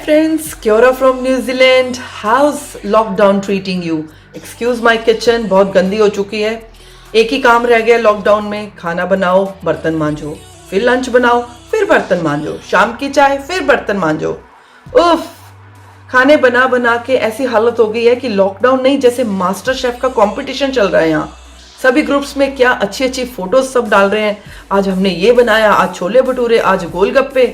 friends, Kiora from New Zealand. How's lockdown treating you? Excuse my kitchen, बहुत गंदी हो चुकी है. एक ही काम रह गया लॉकडाउन में, खाना बनाओ, बर्तन मांजो, फिर लंच बनाओ, फिर बर्तन मांजो, शाम की चाय, फिर बर्तन मांजो. उफ, खाने बना बना के ऐसी हालत हो गई है कि लॉकडाउन नहीं, जैसे मास्टर शेफ का कंपटीशन चल रहा है यहाँ. सभी ग्रुप्स में क्या अच्छी अच्छी फोटोज सब डाल रहे हैं. आज हमने ये बनाया, आज छोले भटूरे, आज गोलगप्पे.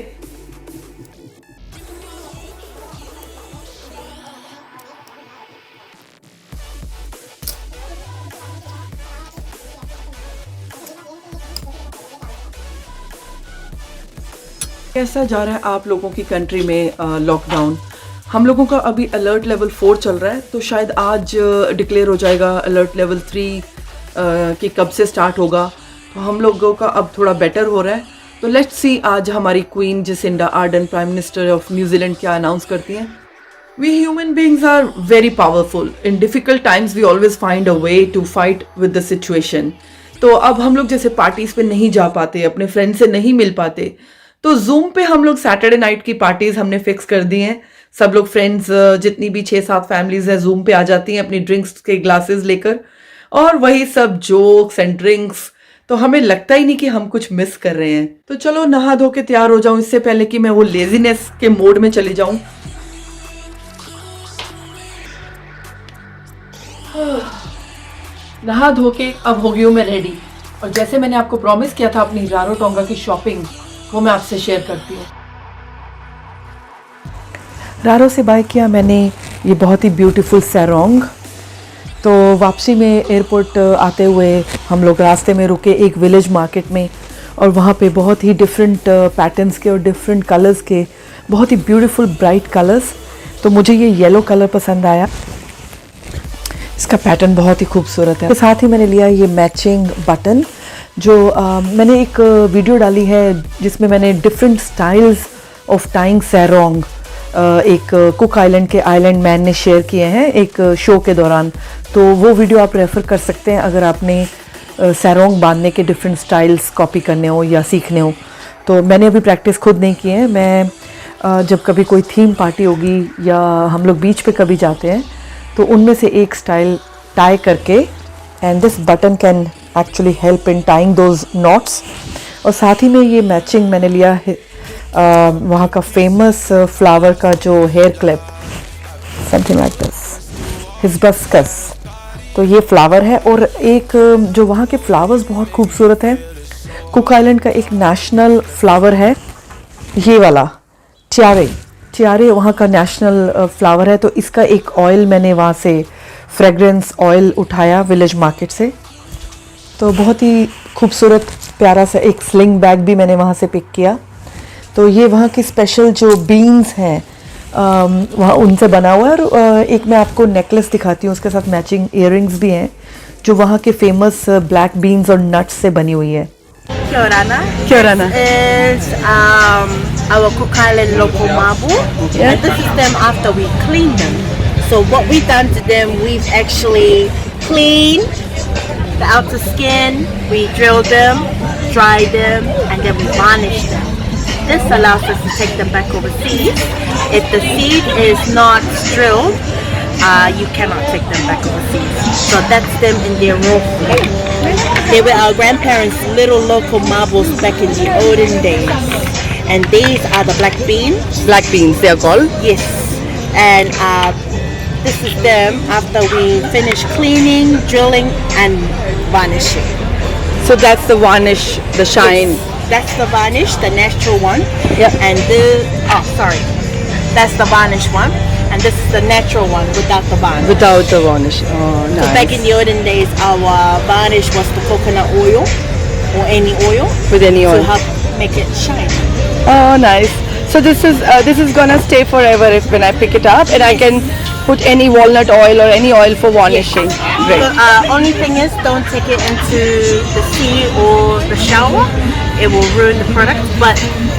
कैसा जा रहा है आप लोगों की कंट्री में लॉकडाउन? हम लोगों का अभी अलर्ट लेवल 4 चल रहा है, तो शायद आज डिक्लेयर हो जाएगा अलर्ट लेवल 3 कि कब से स्टार्ट होगा. तो हम लोगों का अब थोड़ा बेटर हो रहा है. तो लेट्स सी आज हमारी queen Jacinda Ardern, prime minister of New Zealand, क्या अनाउंस करती हैं. We human beings are very powerful. In difficult times we always find a way to fight with the situation. तो अब हम लोग जैसे पार्टीज पे नहीं जा पाते, अपने फ्रेंड से नहीं मिल पाते, तो जूम पे हम लोग सैटरडे नाइट की पार्टीज हमने फिक्स कर दी हैं. सब लोग फ्रेंड्स, जितनी भी 6-7 फैमिलीज है, जूम पे आ जाती हैं अपनी ड्रिंक्स के ग्लासेस लेकर, और वही सब जोक्स एंड ड्रिंक्स. तो हमें लगता ही नहीं कि हम कुछ मिस कर रहे हैं. तो चलो नहा धो के तैयार हो जाऊं इससे पहले कि मैं वो लेजीनेस के मोड में चली जाऊं. नहा धो के अब हो गई हूं मैं रेडी. और जैसे मैंने आपको प्रॉमिस किया था अपनी रारो टोंगा की शॉपिंग, वो मैं आपसे शेयर करती हूँ. रारो से बाय किया मैंने ये बहुत ही ब्यूटीफुल सैरोंग. तो वापसी में एयरपोर्ट आते हुए हम लोग रास्ते में रुके एक विलेज मार्केट में, और वहाँ पे बहुत ही डिफरेंट पैटर्न्स के और डिफरेंट कलर्स के बहुत ही ब्यूटीफुल ब्राइट कलर्स. तो मुझे ये येलो कलर पसंद आया, इसका पैटर्न बहुत ही खूबसूरत है. तो साथ ही मैंने लिया ये मैचिंग बटन, जो मैंने एक वीडियो डाली है जिसमें मैंने डिफरेंट स्टाइल्स ऑफ टाइंग सैरोंग एक कुक आइलैंड के आइलैंड मैन ने शेयर किए हैं एक शो के दौरान. तो वो वीडियो आप रेफ़र कर सकते हैं अगर आपने सैरोंग बांधने के डिफरेंट स्टाइल्स कॉपी करने हो या सीखने हो. तो मैंने अभी प्रैक्टिस खुद नहीं की है. मैं जब कभी कोई थीम पार्टी होगी या हम लोग बीच पे कभी जाते हैं, तो उनमें से एक स्टाइल टाई करके, and this button can actually help in tying those knots. और साथ ही में ये मैचिंग मैंने लिया है वहाँ का फेमस फ्लावर का जो hair clip, something like this, hibiscus. तो ये फ्लावर है. और एक जो वहाँ के फ्लावर्स बहुत खूबसूरत हैं, कुक आइलैंड का एक नेशनल फ्लावर है ये वाला टियारे वहाँ का नेशनल फ्लावर है. तो इसका एक ऑयल मैंने वहाँ से फ्रेगरेंस ऑयल उठाया विलेज मार्केट से. तो बहुत ही खूबसूरत प्यारा सा एक स्लिंग बैग भी मैंने वहाँ से पिक किया. तो ये वहाँ की स्पेशल जो बीन्स हैं वहाँ उनसे बना हुआ है. और एक मैं आपको नेकलेस दिखाती हूँ, उसके साथ मैचिंग इयररिंग्स भी हैं जो वहाँ के फेमस ब्लैक बीन्स और नट्स से बनी हुई है. Kiorana is our Cook Island local marble. Yeah. And this is them after we clean them. So what we've done to them, we've actually cleaned the outer skin, we drill them, dry them, and then we varnish them. This allows us to take them back overseas. If the seed is not drilled, you cannot take them back overseas. So that's them in their raw form. They were our grandparents' little local marbles back in the olden days. And these are the black beans. Black beans they are called. Yes. And this is them after we finish cleaning, drilling, and varnishing. So that's the varnish, the shine. Yes. That's the varnish, the natural one. Yeah. And that's the varnish one. And this is the natural one without the varnish. Without the varnish. Oh, nice. So back in the olden days, our varnish was the coconut oil or any oil. With any oil. To help make it shine. Oh, nice. So this is gonna stay forever if when I pick it up, and I can put any walnut oil or any oil for varnishing. Yes. Great. So, only thing is, don't take it into the sea or the shower. It will ruin the product. But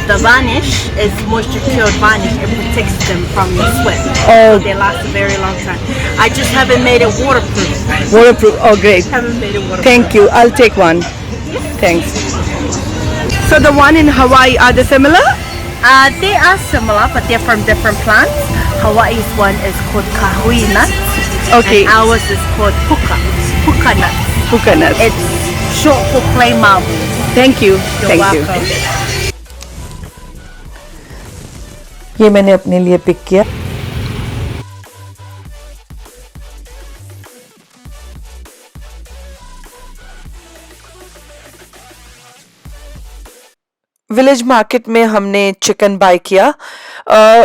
the varnish is moisture cured varnish. It protects them from your sweat. Oh. So they last a very long time. I just haven't made it waterproof. Waterproof. Oh, great. Haven't made it waterproof. Thank you. I'll take one. Thanks. So the one in Hawaii, are they similar? They are similar, but they're from different plants. Hawaii's one is called kahui nut. Okay. And ours is called puka nuts. Puka nuts. It's short for clay marble. Thank you. You're Thank welcome. you. ये मैंने अपने लिए pick किया. Village market में हमने chicken bye किया.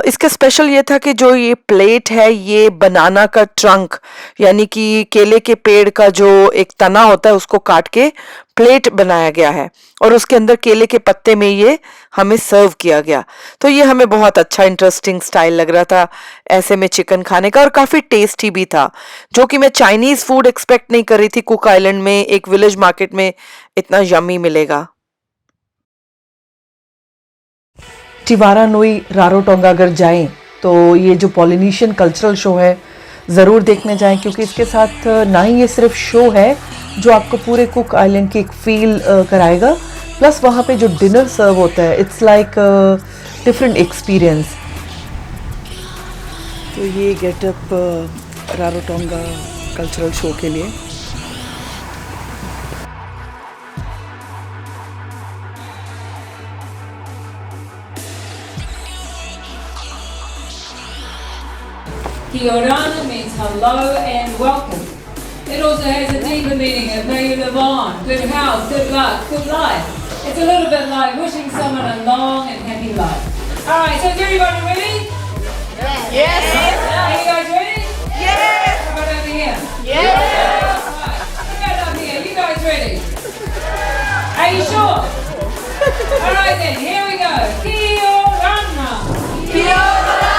इसका special ये था कि जो ये प्लेट है ये बनाना का ट्रंक यानी कि केले के पेड़ का जो एक तना होता है उसको काट के प्लेट बनाया गया है और उसके अंदर केले के पत्ते में ये हमें सर्व किया गया. तो ये हमें बहुत अच्छा इंटरेस्टिंग स्टाइल लग रहा था ऐसे में चिकन खाने का और काफ़ी टेस्टी भी था जो कि मैं चाइनीज़ फूड एक्सपेक्ट नहीं कर रही थी. कुक आइलैंड में एक विलेज मार्केट में इतना यम्मी मिलेगा. टिवारा नुई रारोटोंगा अगर जाएं तो ये जो पॉलिनेशियन कल्चरल शो है ज़रूर देखने जाएं क्योंकि इसके साथ ना ही ये सिर्फ शो है जो आपको पूरे कुक आइलैंड की एक फील कराएगा प्लस वहाँ पे जो डिनर सर्व होता है इट्स लाइक डिफरेंट एक्सपीरियंस. तो ये गेटअप रारोटोंगा कल्चरल शो के लिए. Kia orana means hello and welcome. It also has a deeper meaning of may you live on, good health, good luck, good life. It's a little bit like wishing someone a long and happy life. Alright, so is everybody ready? Yes. Are you guys ready? Yes. How about over here? Yes. Alright, how about up here? You guys ready? Are you sure? Alright then, here we go. Kia orana. Kia ora.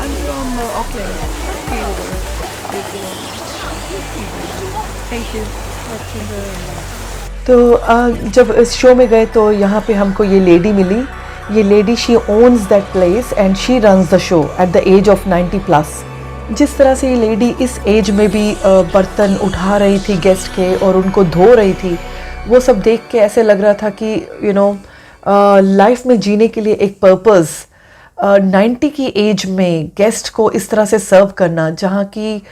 I'm from Auckland. Thank you. तो जब इस show में गए तो यहाँ पे हमको ये लेडी मिली. ये lady she owns that place and she runs the show at the age of 90+. जिस तरह से ये लेडी इस एज में भी बर्तन उठा रही थी गेस्ट के और उनको धो रही थी, वो सब देख के ऐसे लग रहा था कि यू नो लाइफ में जीने के लिए एक पर्पस 90 की एज में गेस्ट को इस तरह से सर्व करना, जहाँ की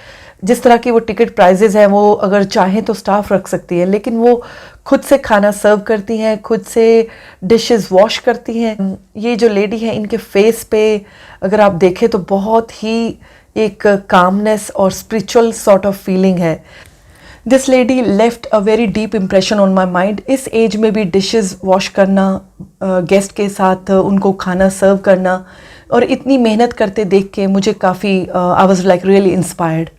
जिस तरह की वो टिकट प्राइजेज हैं वो अगर चाहें तो स्टाफ रख सकती है, लेकिन वो खुद से खाना सर्व करती हैं, खुद से डिशेस वॉश करती हैं. ये जो लेडी है इनके फेस पे अगर आप देखें तो बहुत ही एक कामनेस और स्पिरिचुअल सॉर्ट ऑफ फीलिंग है. This lady left a very deep impression on my mind. इस एज में भी डिशेस वॉश करना, गेस्ट के साथ उनको खाना सर्व करना और इतनी मेहनत करते देख के मुझे काफ़ी I was like really inspired.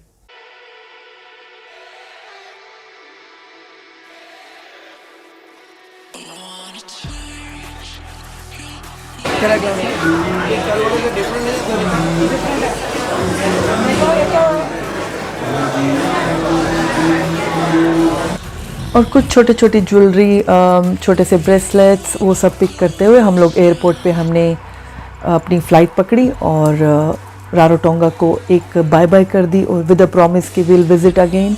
और कुछ छोटे छोटे ज्वेलरी, छोटे से ब्रेसलेट्स, वो सब पिक करते हुए हम लोग एयरपोर्ट पे हमने अपनी फ़्लाइट पकड़ी और रारोटोंगा को एक बाय बाय कर दी और विद अ प्रॉमिस कि will visit again.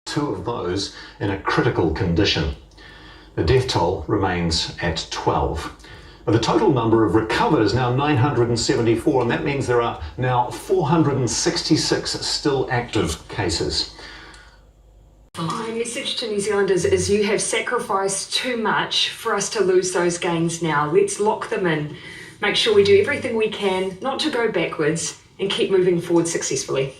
Two of those in a critical condition. The death toll remains at 12. The total number of recovered is now 974, and that means there are now 466 still active cases. My message to New Zealanders is you have sacrificed too much for us to lose those gains now. Let's lock them in. Make sure we do everything we can not to go backwards and keep moving forward successfully.